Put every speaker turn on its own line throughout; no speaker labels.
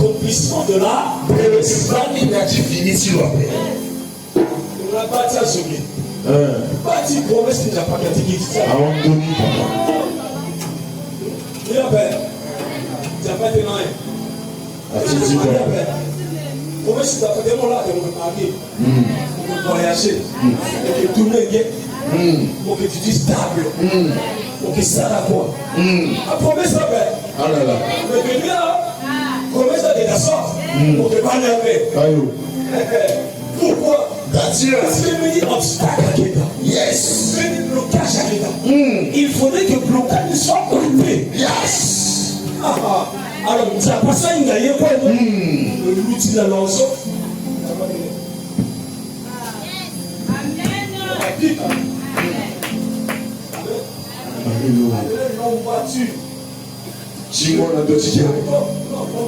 l'accomplissement de la promesse. On a bâti à ce qui. Bâti promesse qui n'a pas gâté qui dit ça. Il y a peur. Il n'y a pas de main. Promesse qui n'a pas de main là, de me marier. Pour voyager. Pour que tout le monde ait. Pour que tu dis stable. Pour que ça la voie. La promesse là, mais venir là, promesse là de la sorte. Pour te pas nerver. Pourquoi? Parce que venir obstacle à quelqu'un. Yes. Venir blocage à quelqu'un. Il faudrait que le blocage soit coupé. Yes. Alors, tu as passé une gaillée quoi? L'outil de l'anso. Non, voiture.
Chingo na dosi ya.
Non,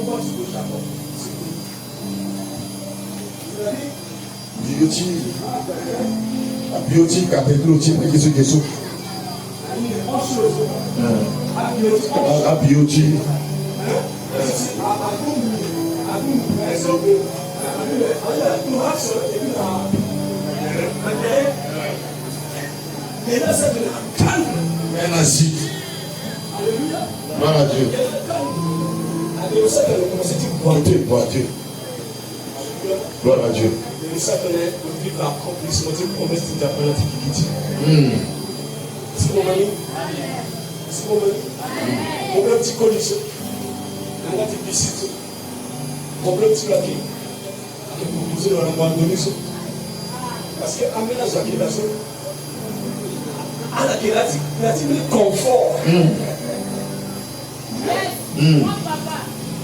voiture de Japon.
Beauty. Beauty cathédrale qui est ce que c'est. A beauty. Merci. Gloire à Dieu. Gloire à Dieu.
Parce que aménage la à la confort.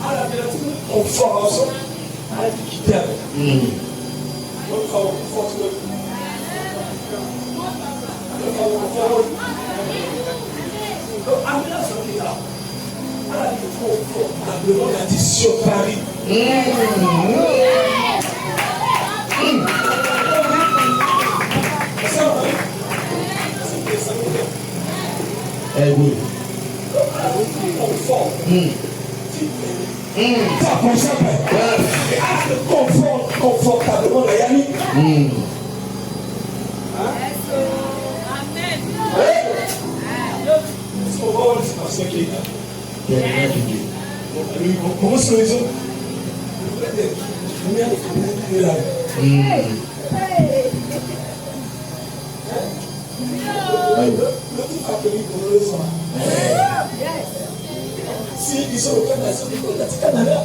À la confort, à la quitter avec. La décision Paris.
Eh oui.
Confort. Ça confort, confortablement, la Yannick. Comment se les autres? Si ils sont au Canada, c'est Canada.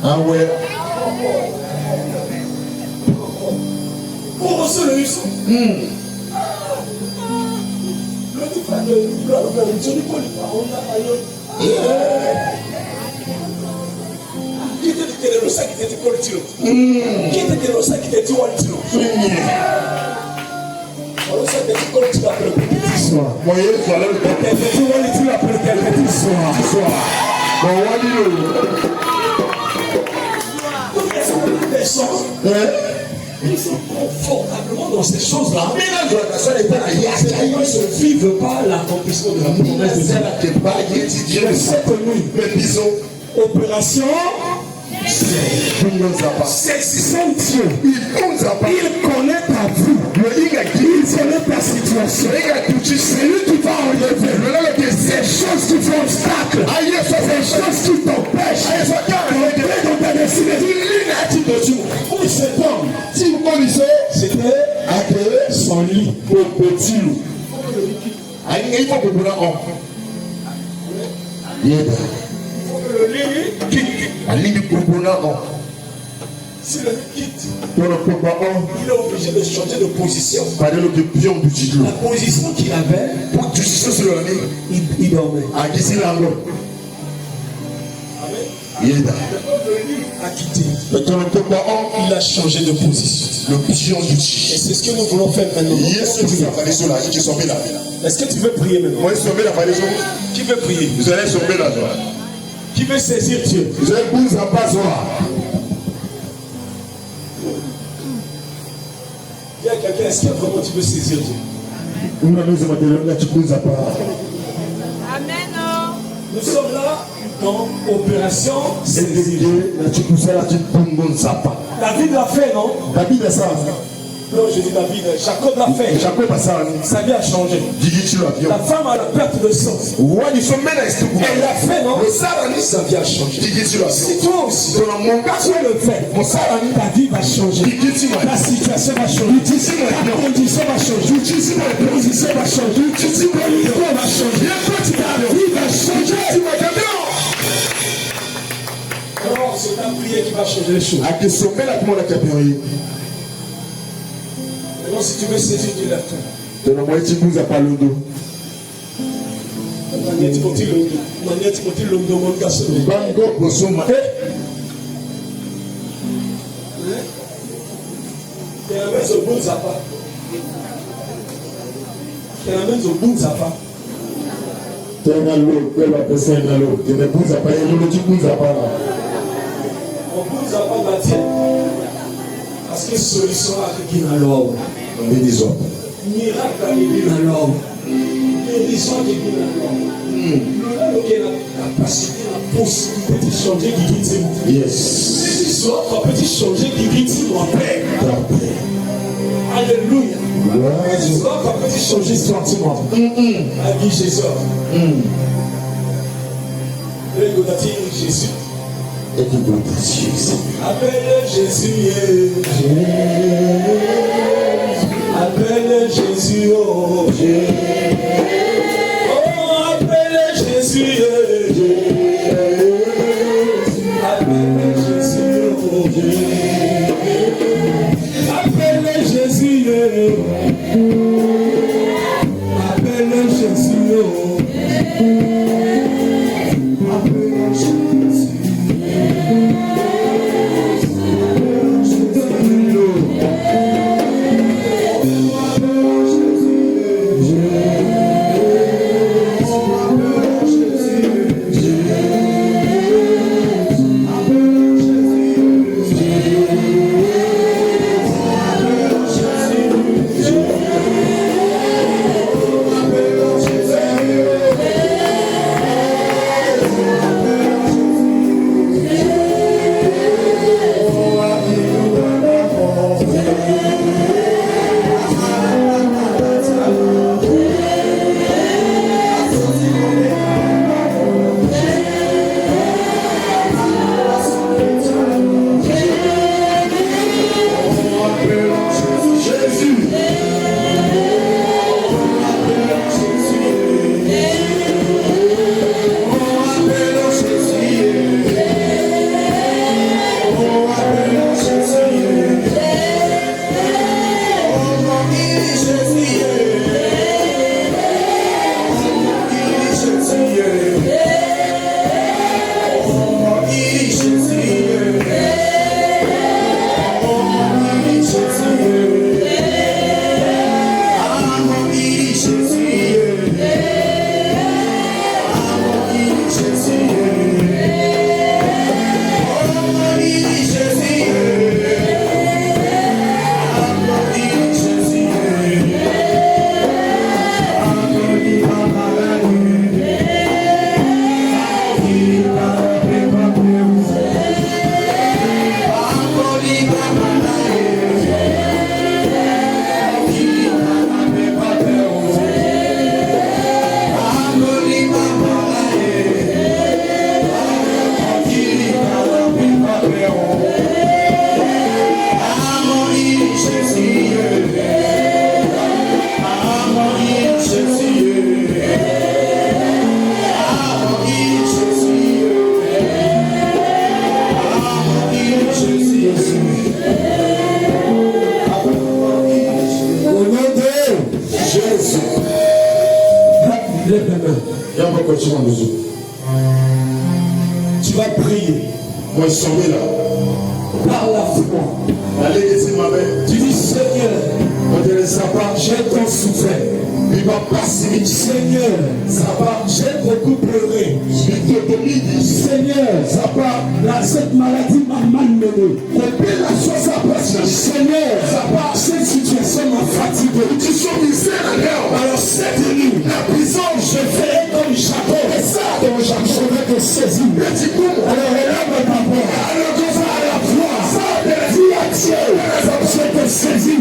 Ah ouais.
Pour se le qui était le sac qui était collectif? Qui était le sac qui était collectif? Alors ça était collectif après le petit soir.
Voyez, voilà le
petit collectif après le petit soir.
Bon, on va dire.
Ils sont confortablement dans ces choses-là. Mais la relation n'est pas là. Ils ne vivent pas l'accomplissement de la promesse de Dieu. Cette nuit, opération, saisissant Dieu. Il connaît ta vie. Il connaît ta situation. C'est lui qui va enlever ces choses qui font obstacle. Ces choses qui t'empêchent. D'entrer dans ta destinée. Où cet homme, c'était son lit au petit loup.
Il faut que vous
si le quitte, il est obligé de changer de position. La position qu'il avait, il dormait.
Il
a quitté. Il a changé de position. Et c'est ce que nous voulons faire maintenant. Est-ce que tu veux prier maintenant? Qui veut prier?
Vous allez sauver la joie.
Qui veut saisir Dieu?
Vous allez vous en passer.
Il y a quelqu'un, est-ce que vraiment tu veux saisir Dieu?
Amen. Nous sommes là dans opération saisie. David l'a fait, non? Non, je dis David, Jacob l'a fait. Sa vie a changé. La femme a la perte de sens. Elle l'a fait, non? Sa vie a changé. Si toi aussi, tu le fais, ta vie va changer. La situation va changer. Ta condition va changer. Ta position va changer. Ta vie va changer. Alors, c'est ta prière qui va changer les choses. Maintenant, si tu veux saisir, tu lèves toi. Parce que solution à qui n'a l'or. Miracle à qui n'a l'or. Guérison à qui n'a l'or. Nous avons la capacité, la possibilité de changer qui dit yes. L'histoire peut changer qui dit mon Père. Alléluia. L'histoire peut changer l'histoire de moi. A dit Jésus. Jésus. Appelle Jésus, appelle Jésus, oh Jésus. Oh, appelle Jésus, appelle Jésus, oh Jésus. Appelle Jésus, appelle Jésus, oh. Appelle Jésus. Tu vas prier. Moi, je là. Par la foi. Tu dis Seigneur, j'ai tant souffert. Seigneur, j'ai beaucoup pleuré. Seigneur, cette maladie m'a malmené. Seigneur, cette situation m'a fatigué. Alors cette nuit, je ferai comme Jacob.
te saisis. Alors élève ta voix. À la fois, dis à Dieu, je te saisis.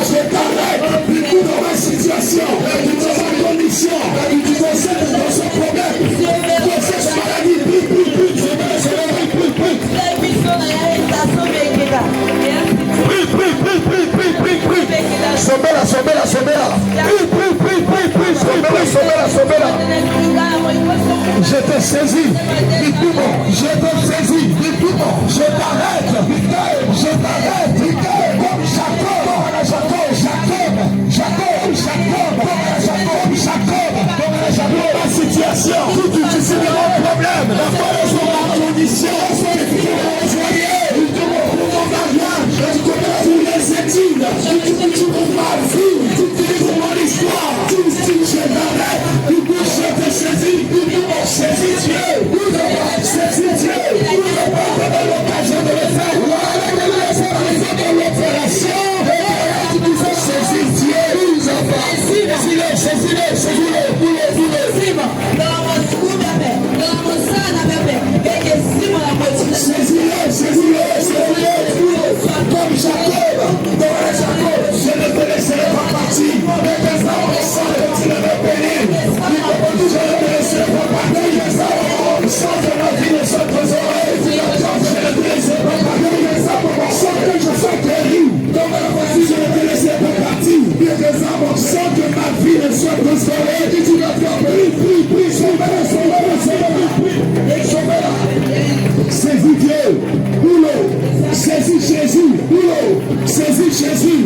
Je t'arrête dans ma situation, dans ma condition, dans ce problème, dans cette maladie. Je te saisis, je te saisis, je t'arrête, comme Jacob, la situation, tu sais mon problème, la condition, tous les études, pour ma vie, pour mon histoire, je t'arrête, je te saisis, saisis Dieu, l'occasion de le faire, l'opération, saisis Dieu, saisis-le, comme Jacob, je ne te laisserai pas partir, tu ne me bénis, je ne te laisserai pas partir, sans que ma vie ne soit trésorée, je ne te laisserai pas partir, sans que je sois guéri, je ne te laisserai pas partir, sans que ma vie ne soit trésorée, prie, saisis Dieu, saisis Jésus,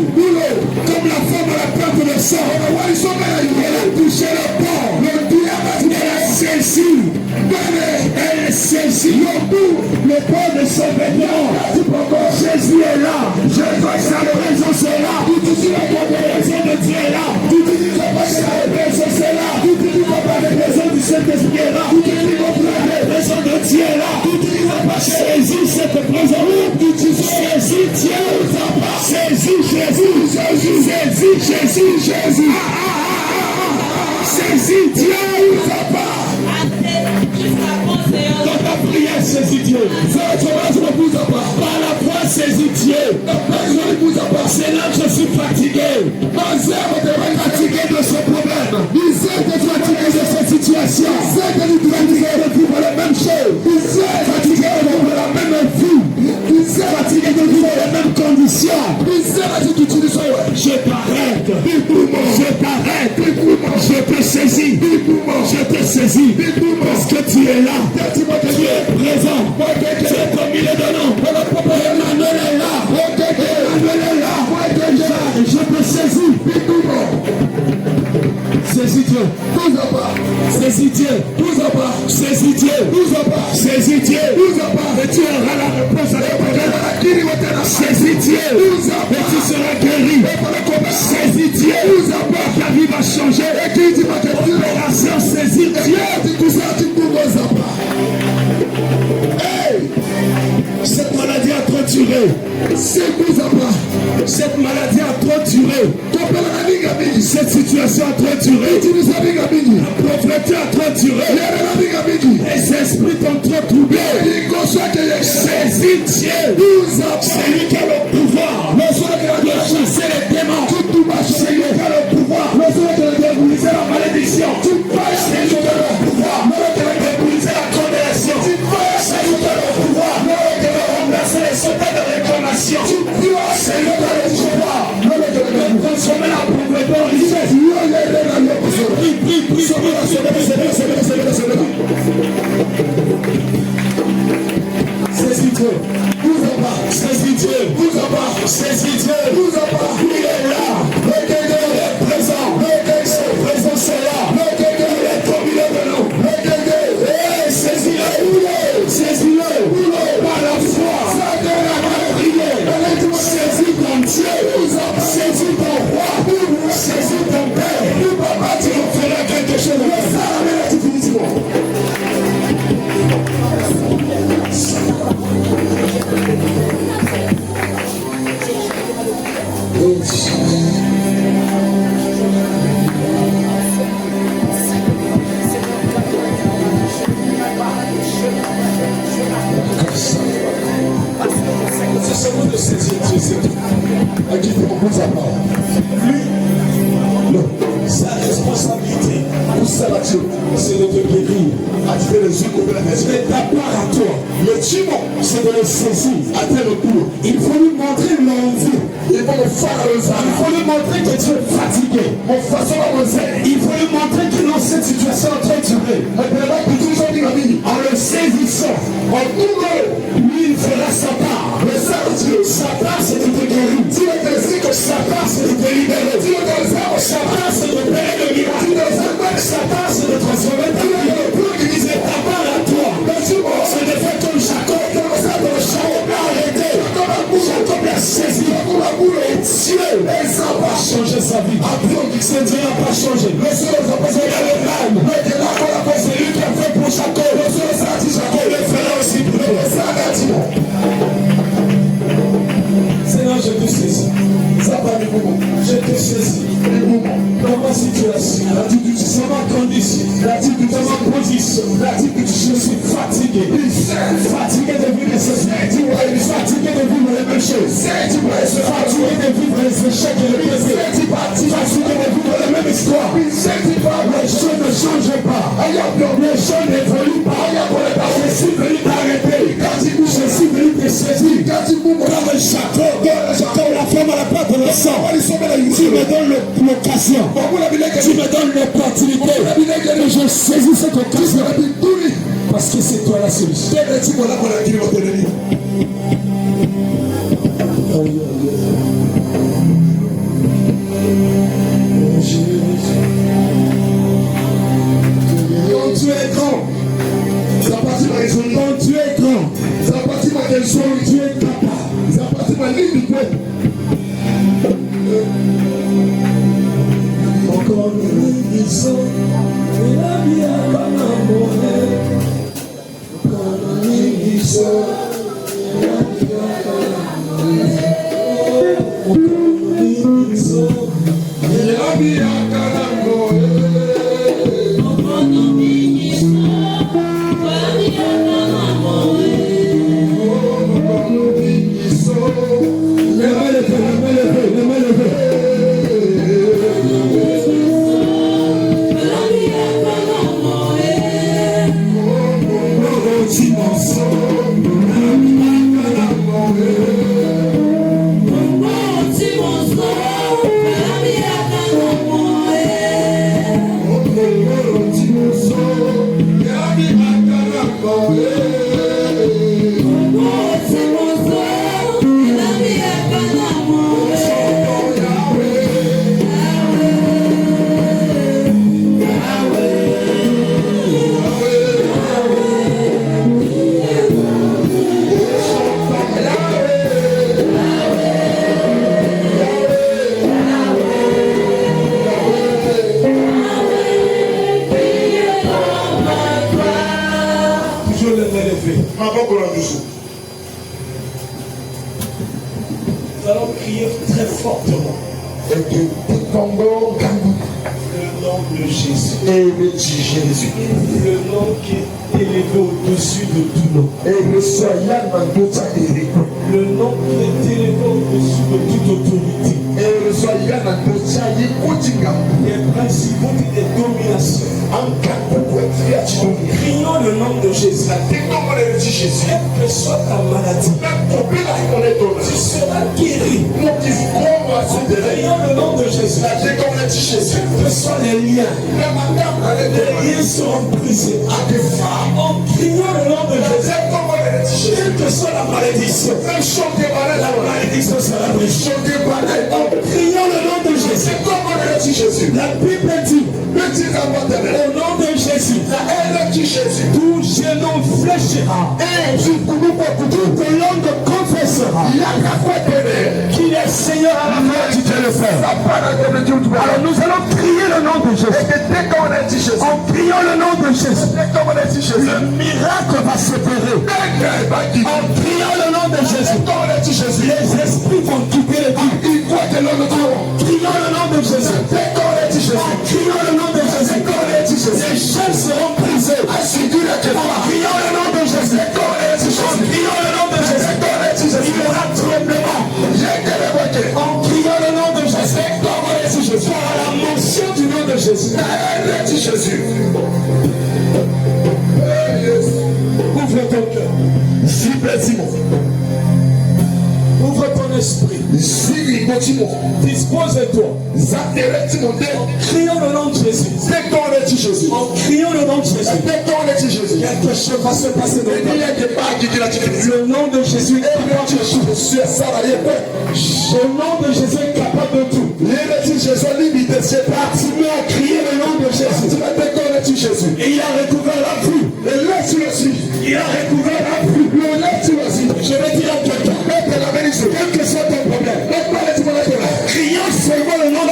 comme la femme à la perte de sang, elle a touché le port, elle saisit le port de son vêtement. Jésus est là, sa présence est là, la présence de Dieu est là, la présence est là, la présence du Saint-Esprit est là, la présence de Dieu est là. Saisis cette présence, saisis Dieu, saisis Jésus, saisis Dieu, dans ta prière, saisis Dieu. Par la foi, saisis Dieu. C'est là que je suis fatigué. Fatigué de ce problème. Fatigué de cette situation. Fatigué de vivre la même chose. Fatigué de vivre la même vie. Fatigué de vivre les mêmes conditions. Je t'arrête. Je te saisis. Parce que tu es là. Tu es présent. Tu es comme il est de nous. Emmanuel est là. Je te saisis. Saisis Dieu. Saisis Dieu. Saisis Dieu. Et tu auras la réponse à la prière. Saisis Dieu. Et tu seras guéri. Saisis Dieu. Ta vie va changer. Opération saisis Dieu. Hey! Cette maladie a trop duré. Cette maladie a trop duré. Cette situation a trop duré. La pauvreté a trop duré. Les esprits t'ont trop troublé. Saisis Dieu. C'est lui qui a le pouvoir de chasser les démons. C'est lui qui a le pouvoir de briser la malédiction. C'est lui qui a le pouvoir de briser la condamnation. C'est lui qui a le pouvoir de remplacer les soldats de réclamation. C'est lui qui a le pouvoir de transformer la pauvreté en richesse. Saisis Dieu. Saisis Dieu.
Mais ta part à toi, c'est de le saisir. Il faut lui montrer l'envie. Il faut lui montrer que tu es fatigué. Il faut lui montrer que dans cette situation en train de durer, en le saisissant, lui il fera sa part. Sa part c'est de te guérir. Sa part c'est de te libérer. Sa part c'est de payer le miracle. Sa part c'est de transformer ta vie. Il disait ta part à toi, c'est de faire comme Jacob. Jacob a arrêté. Jacob a saisi. Et Dieu va changer sa vie. Ce Dieu n'a pas changé. C'est le même. C'est lui qui a fait pour Jacob. Il le fera aussi pour nous. Seigneur, je te saisis. Je te saisis. Dans ma situation, dans ma condition, dans ma position, je suis fatigué. Fatigué de vivre les sociétés. Fatigué de vivre les mêmes choses. Fatigué de vivre les échecs et les péchés. Fatigué de vivre les mêmes histoires. Les choses ne changent pas. Les choses n'évoluent pas. Je suis venu t'arrêter. Je suis venu te saisir. Comme Jacob, la femme à la porte de le sang. Tu me donnes l'occasion. Tu me donnes l'opportunité. Et je saisis cette occasion. Parce que c'est toi la solution. Quand tu es grand, quand tu es grand, tu es capable. Encore une émission, et la vie a pas d'amour. Encore une émission, et la vie a pas d'amour. Encore une émission, et la vie a pas d'amour. Encore une émission, et la vie a pas d'amour. Les mains levées. Nous allons crier très fortement le nom de Jésus. Le nom qui est élevé au-dessus de tout nom. Le nom qui est élevé au-dessus de toute autorité. Les principaux et les dominations. Crions le nom de Jésus. Quelle que soit ta maladie, tu seras guéri. Crions le nom de Jésus. Quels que soient les liens seront brisés. En criant le nom de Jésus, quelle que soit la malédiction, la malédiction sera brisée. En criant le nom de Jésus, la Bible dit, au nom de Jésus, tout genou fléchira, toute langue confessera qu'il est Seigneur à la main du Dieu le Père. Alors nous allons crier le nom de Jésus. En criant le nom de Jésus, le miracle va s'opérer. En criant le nom de Jésus, les esprits vont quitter le vie. En criant le nom de Jésus, en criant le nom de Jésus, les chaînes seront brisées. En criant le nom de Jésus, en criant le nom de Jésus, il y aura tremblement. En criant le nom de Jésus, par la mention du nom de Jésus. Ouvre ton esprit. Dispose-toi. Crions le nom de Jésus. En criant le nom de Jésus. Quelque chose va se passer dans ta vie. Le nom de Jésus est capable de tout. Le nom de Jésus est capable de tout. Continue à crier le nom de Jésus. Et il a recouvert la vue. Il a recouvert la vue. Je vais dire à quelqu'un, quel que soit ton problème, criant seulement le nom de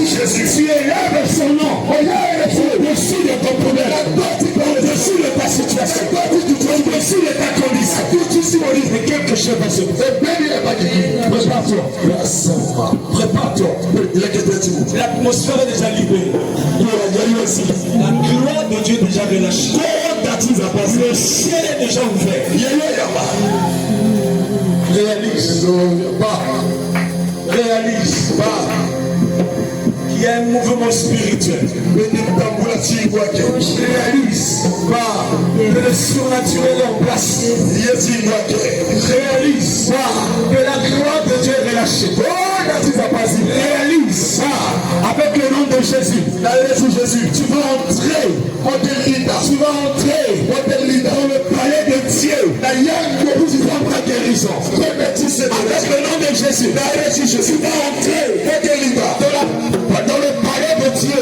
Jésus. Tu élèves son nom au-dessus de ton problème, au-dessus de ta situation, au-dessus de ta condition. Et quelque chose va se passer. Prépare-toi. L'atmosphère est déjà libérée. La gloire de Dieu est déjà relâchée. Le ciel est déjà ouvert. Réalise qu'il y a un mouvement spirituel. Réalise que le surnaturel est en place. Réalise que la gloire de Dieu est relâchée. Réalise avec le nom de Jésus. Tu vas entrer dans le palais de Dieu. Où tu prends ta guérison. Avec le nom de Jésus. Tu vas entrer dans le palais de Dieu.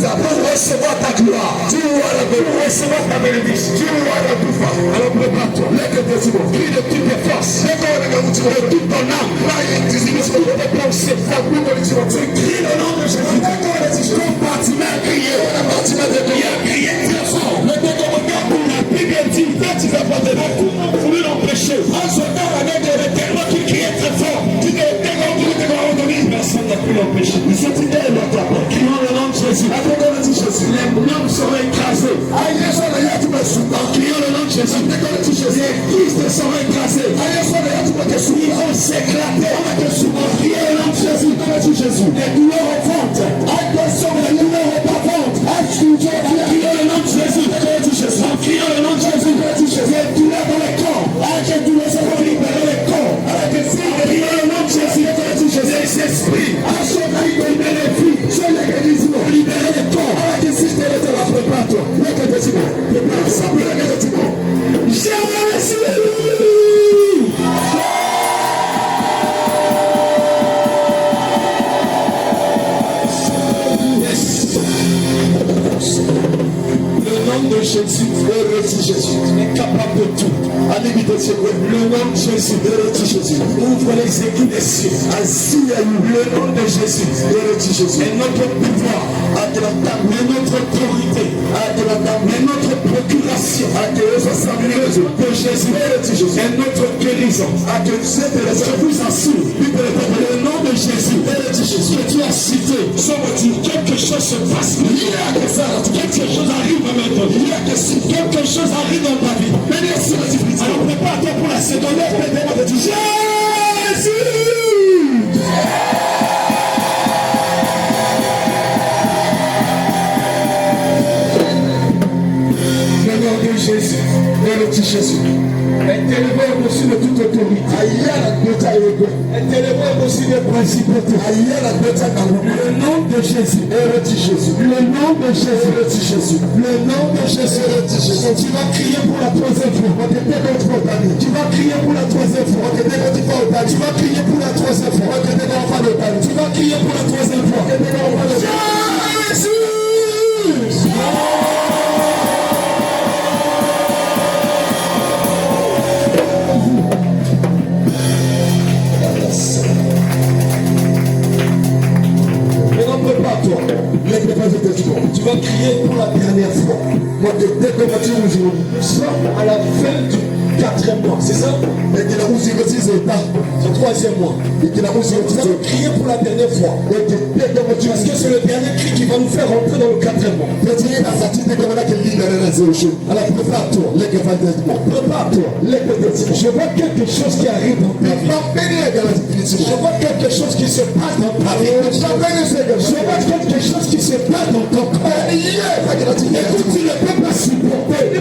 Pour recevoir ta gloire. Pour recevoir ta bénédiction. Alors prépare-toi. Crie de toutes tes forces. De toute ton âme. De tes pensées. Tu cries le nom de Jésus. Ton bâtiment a crié. Très fort. Le décommandement pour la Bible dit que tu vas pas te battre. On a voulu l'empêcher. Un soldat avait tellement qu'il criait très fort. Tu t'es entendu. Personne n'a pu l'empêcher. Cette idée est notre appel. Crions le nom de Jésus. Les hommes seront écrasés. Crions le nom de Jésus. Les Christ seront écrasés. Ils vont s'éclater. Crions le nom de Jésus. Les douleurs au ventre. Les douleurs au bas-ventre. Crions le nom de Jésus. Crions le nom de Jésus. Les douleurs dans les corps. Seront libérés les corps. Crions le nom de Jésus. Les esprits. Libérer les filles. Libérer les corps. Prépare-toi. Jésus est capable de tout. Le nom de Jésus ouvre les écus des cieux. Le nom de Jésus est notre pouvoir, est notre autorité, est notre procuration. De Jésus est notre guérison. Je vous assure, le nom de Jésus que tu as cité, quelque chose se passe. Quelque chose arrive maintenant. Quelque chose arrive dans ta vie. Alors prépare-toi pour la seconde. Jésus! Le nom de Jésus. Est élevé au-dessus de toute autorité. Est élevé au-dessus des principautés. Le nom de Jésus. Le nom de Jésus. Le nom de Jésus. Tu vas crier pour la troisième fois. Tu vas crier pour la troisième fois. Tu vas crier pour la troisième fois. Tu vas crier pour la troisième fois. Jésus! Tu vas crier pour la dernière fois. À la fin du 4e mois, c'est ça? C'est le 3e mois. Tu vas crier pour la dernière fois. Parce que c'est le dernier cri qui va nous faire rentrer dans le 4e mois. Alors prépare-toi. Je vois quelque chose qui arrive dans ta vie. Je vois quelque chose qui se passe dans ta vie. Je vois quelque chose qui se passe dans ton corps. Écoute, tu ne peux pas supporter. Le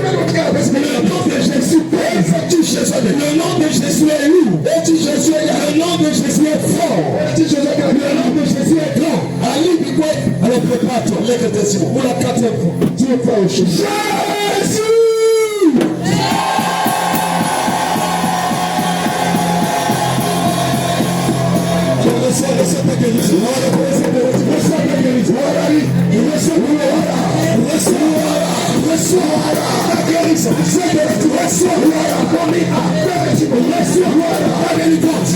nom de Jésus.
Jésus! Reçois ta guérison. Reçois ta guérison. Reçois ta guérison. Reçois ta délivrance.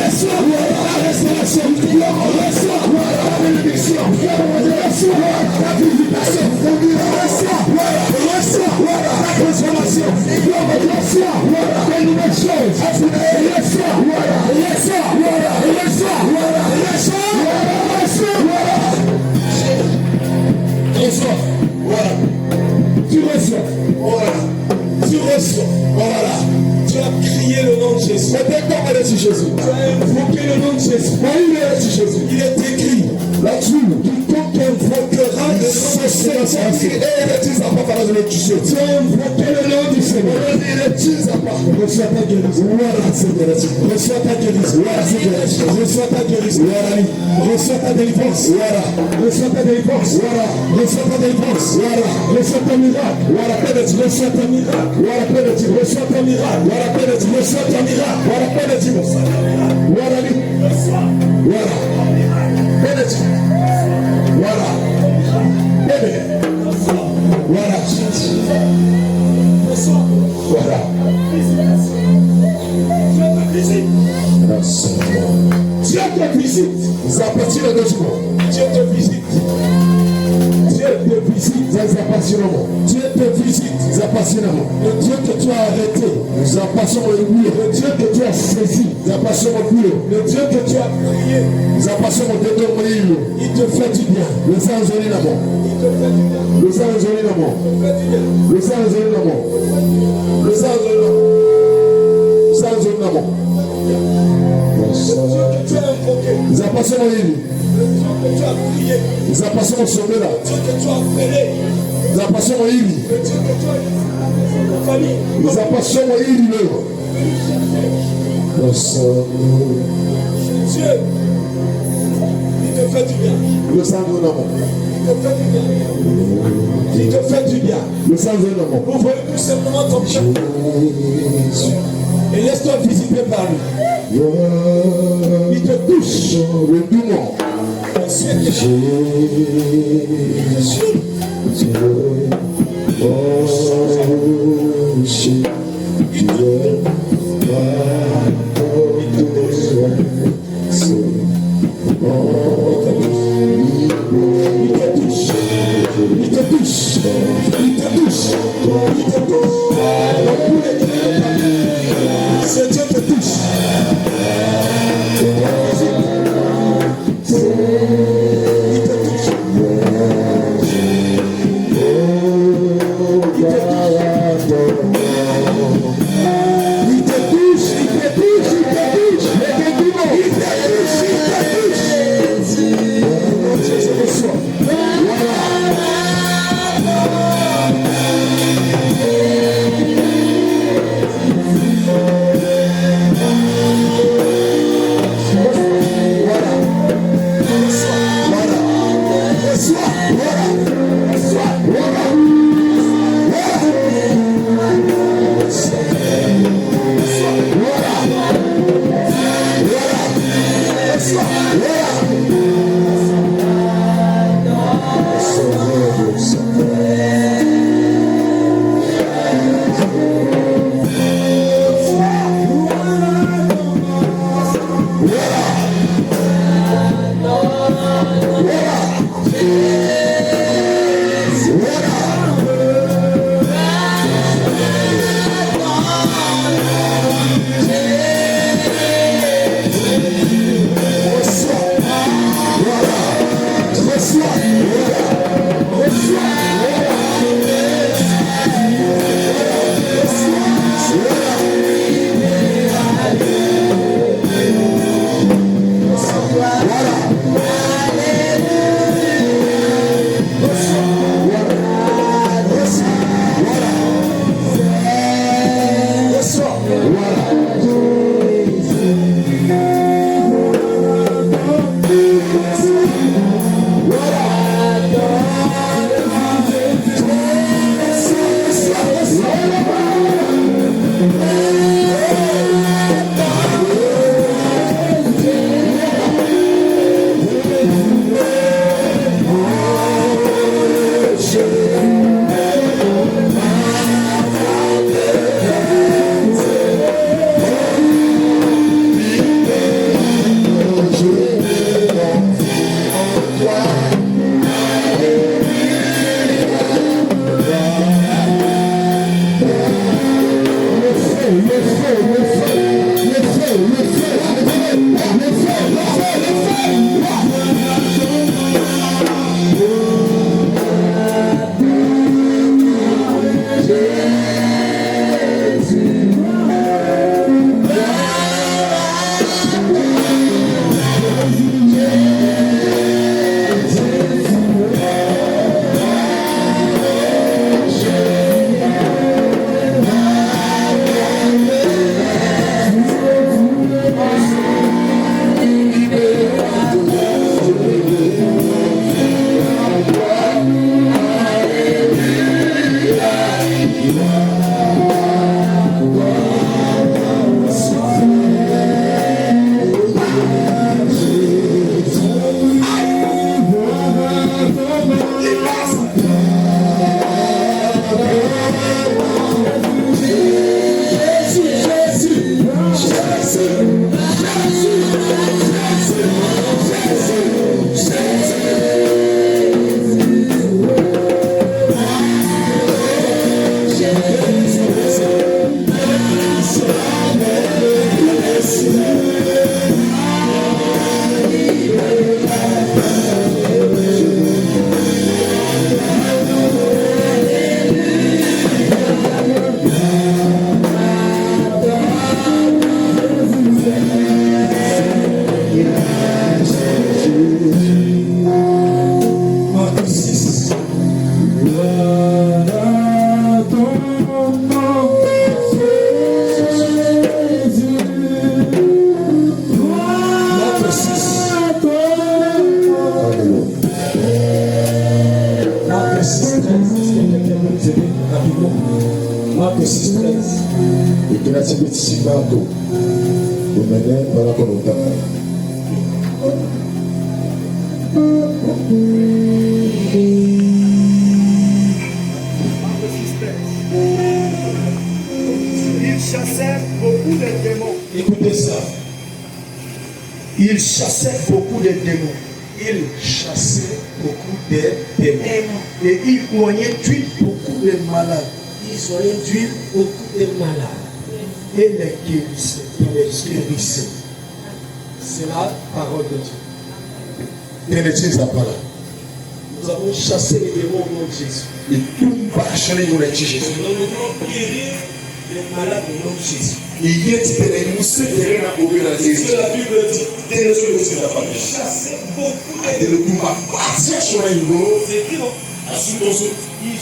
Reçois ta restauration. Reçois ta bénédiction. Reçois ta visitation. Reçois ta transformation. Reçois des nouvelles choses. Reçois. Tu reçois. Voilà. Tu as crié le nom de Jésus. Tu as invoqué le nom de Jésus. Il est écrit là-dessus. Quiconque invoquera le nom de Jésus. Tu as invoqué le nom du Seigneur. Reçois ta guérison. Reçois ta guérison. Reçois ta guérison. Reçois ta délivrance. Reçois ta délivrance. Reçois ta délivrance. Reçois ta miracle. Reçois ta miracle. Reçois ta miracle. Reçois ta miracle. Dieu te visite. Ça appartient à Dieu. Dieu te visite. Dieu te visite. Dieu te visite. Le Dieu que tu as arrêté. Le Dieu que tu as saisi. Le Dieu que tu as prié. Il te fait du bien. Il te fait du bien. Ouvre tout simplement ton cœur et laisse-toi visiter par lui. Il te touche. C'est Dieu te touche. Il chassait beaucoup de démons.
Écoutez ça.
Il chassait beaucoup de démons.
Il chassait beaucoup de démons.
Et il soignait beaucoup de malades.
Il soignait beaucoup de malades.
Et les guérissait.
C'est la parole de Dieu.
Quelle est la parole?
Nous avons chassé les démons au nom de Jésus.
Et tout va changer au nom de Jésus.
Nous devons guérir les malades au nom de Jésus.
Il y a des
C'est ce que la Bible dit. Chasser beaucoup de démons. C'est écrit non? Ils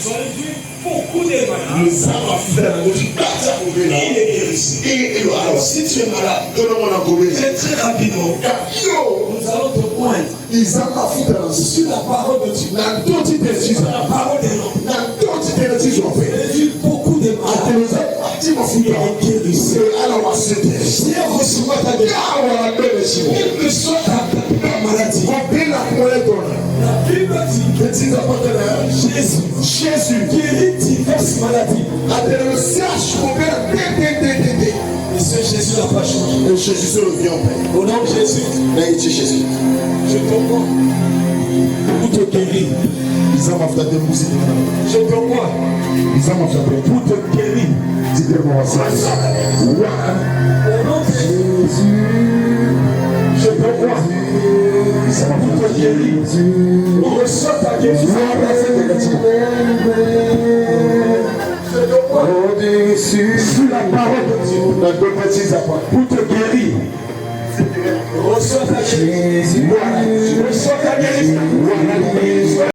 ont réduit beaucoup de malades. Il est guéri. Alors, si tu es malade, très rapidement, nous allons te poindre sur la parole de Dieu. La parole des noms. Réduit beaucoup de malades. Il est guéri. Si on reçoit ta guérison, quelle que soit ta maladie, la Bible dit Jésus guérit diverses maladies. Et ce Jésus n'a pas changé.
Jésus revient en paix.
Au nom de Jésus, je te crois pour te guérir. Je te crois pour te guérir. Au nom de Jésus, je te crois pour te guérir. On reçoit ta guérison. Je te crois sur la parole de Dieu pour te guérir. Reçois ta guérison.